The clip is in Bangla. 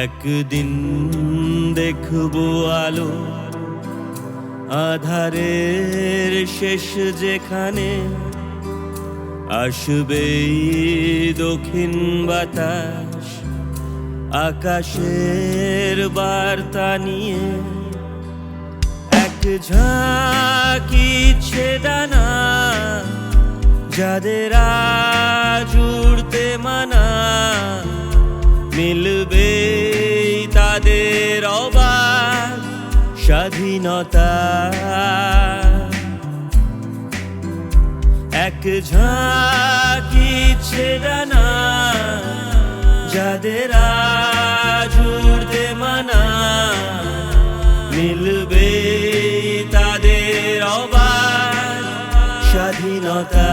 একদিন দেখবো আলো আধারের শেষ যেখানে, আসবে দক্ষিণ বাতাস আকাশের বার্তা নিয়ে। এক ঝাঁকি ছেদানা যাদের আজ উড়তে মানা, মিলবে তাদের অবাক স্বাধীনতা। এক ঝাঁকি ছেদানা যাদের আজ উড়তে মানা, মিলবে তাদের অবাক স্বাধীনতা।